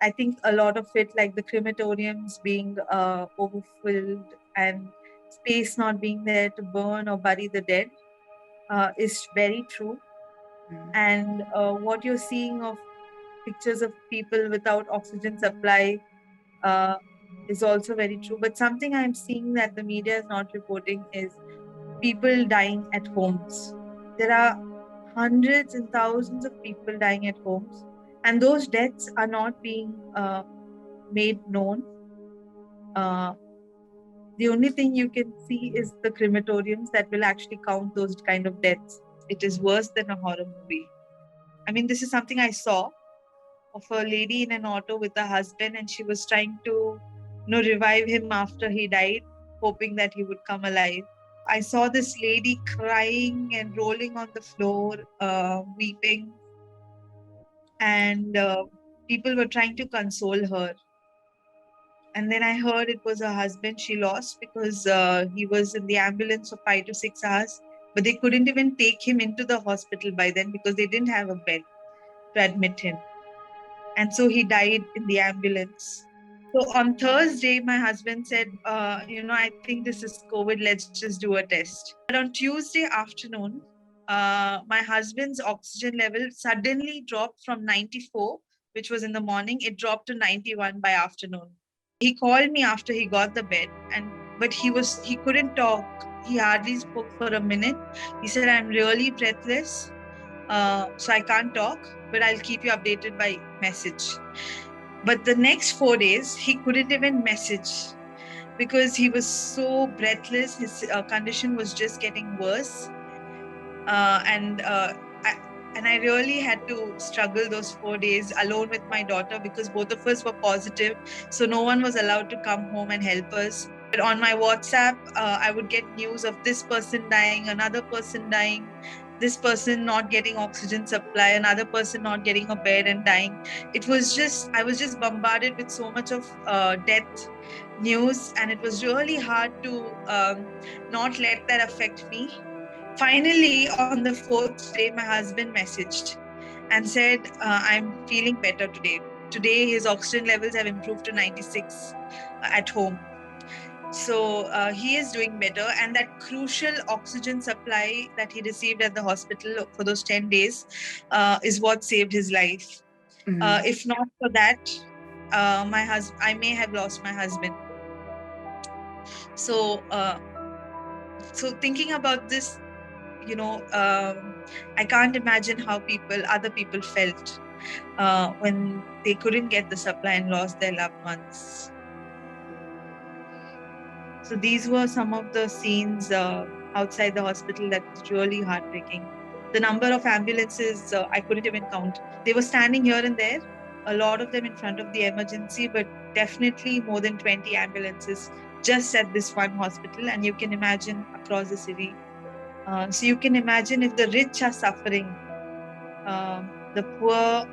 I think a lot of it, like the crematoriums being overfilled and space not being there to burn or bury the dead, is very true. And what you're seeing of pictures of people without oxygen supply uh, is also very true. But something I'm seeing that the media is not reporting is people dying at homes. There are hundreds and thousands of people dying at homes, and those deaths are not being made known. Uh, the only thing you can see is the crematoriums that will actually count those kind of deaths. It is worse than a horror movie. I mean, this is something I saw of a lady in an auto with a husband, and she was trying to, revive him after he died, hoping that he would come alive. I saw this lady crying and rolling on the floor, weeping, and people were trying to console her. And then I heard it was her husband she lost because he was in the ambulance for 5 to 6 hours, but they couldn't even take him into the hospital by then because they didn't have a bed to admit him. And so he died in the ambulance. So on Thursday, my husband said, I think this is COVID, let's just do a test. But on Tuesday afternoon, my husband's oxygen level suddenly dropped from 94, which was in the morning, it dropped to 91 by afternoon. He called me after he got the bed, but he couldn't talk. He hardly spoke for a minute. He said, I'm really breathless, so I can't talk, but I'll keep you updated by message. But the next 4 days, he couldn't even message because he was so breathless. His condition was just getting worse. And I really had to struggle those 4 days alone with my daughter because both of us were positive. So no one was allowed to come home and help us. But on my WhatsApp, I would get news of this person dying, another person dying, this person not getting oxygen supply, another person not getting a bed and dying. I was just bombarded with so much of death news, and it was really hard to not let that affect me. Finally, on the 4th day, my husband messaged and said, I'm feeling better today. Today, his oxygen levels have improved to 96 at home. So he is doing better. And that crucial oxygen supply that he received at the hospital for those 10 days is what saved his life. If not for that, I may have lost my husband. So, thinking about this, I can't imagine how other people felt when they couldn't get the supply and lost their loved ones. So these were some of the scenes outside the hospital that was really heartbreaking. The number of ambulances, I couldn't even count. They were standing here and there, a lot of them in front of the emergency, but definitely more than 20 ambulances just at this one hospital. And you can imagine across the city. So you can imagine if the rich are suffering, the poor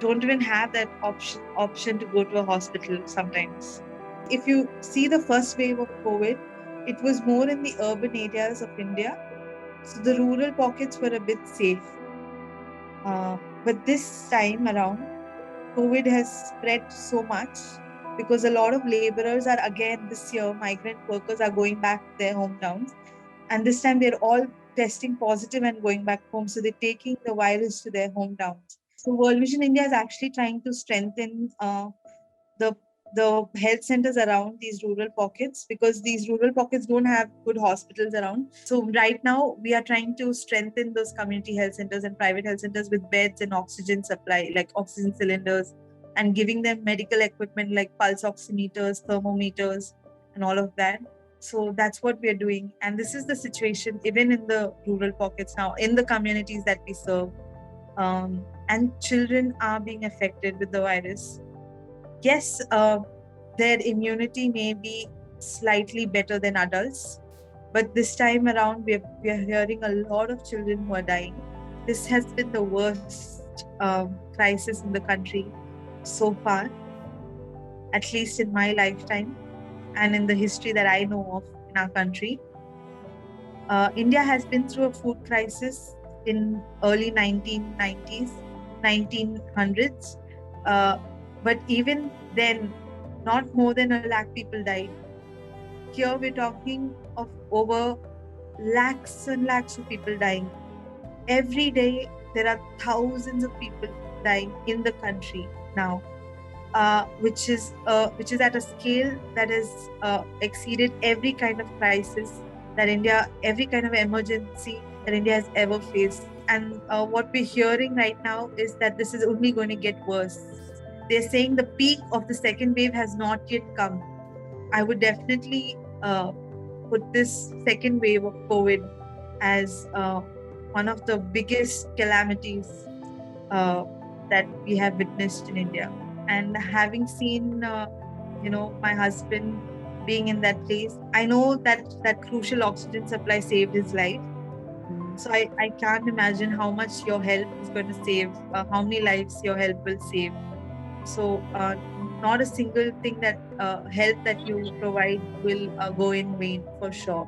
don't even have that option to go to a hospital sometimes. If you see the first wave of COVID, it was more in the urban areas of India. So the rural pockets were a bit safe. But this time around, COVID has spread so much because a lot of laborers are again this year, migrant workers are going back to their hometowns. And this time they're all testing positive and going back home. So they're taking the virus to their hometowns. So World Vision India is actually trying to strengthen the health centers around these rural pockets because these rural pockets don't have good hospitals around. So right now we are trying to strengthen those community health centers and private health centers with beds and oxygen supply, like oxygen cylinders, and giving them medical equipment like pulse oximeters, thermometers, and all of that. So that's what we're doing. And this is the situation even in the rural pockets now, in the communities that we serve. And children are being affected with the virus. Yes, their immunity may be slightly better than adults, but this time around, we are hearing a lot of children who are dying. This has been the worst crisis in the country so far, at least in my lifetime and in the history that I know of in our country. India has been through a food crisis in early 1990s, 1900s. But even then, not more than 1 lakh people died. Here we're talking of over lakhs and lakhs of people dying. Every day, there are thousands of people dying in the country now, which is at a scale that has exceeded every kind of crisis that India, every kind of emergency that India has ever faced. And what we're hearing right now is that this is only going to get worse. They're saying the peak of the second wave has not yet come. I would definitely put this second wave of COVID as one of the biggest calamities that we have witnessed in India. And having seen, my husband being in that place, I know that that crucial oxygen supply saved his life. So I can't imagine how much your help is going to save, how many lives your help will save. So not a single thing that help that you provide will go in vain for sure.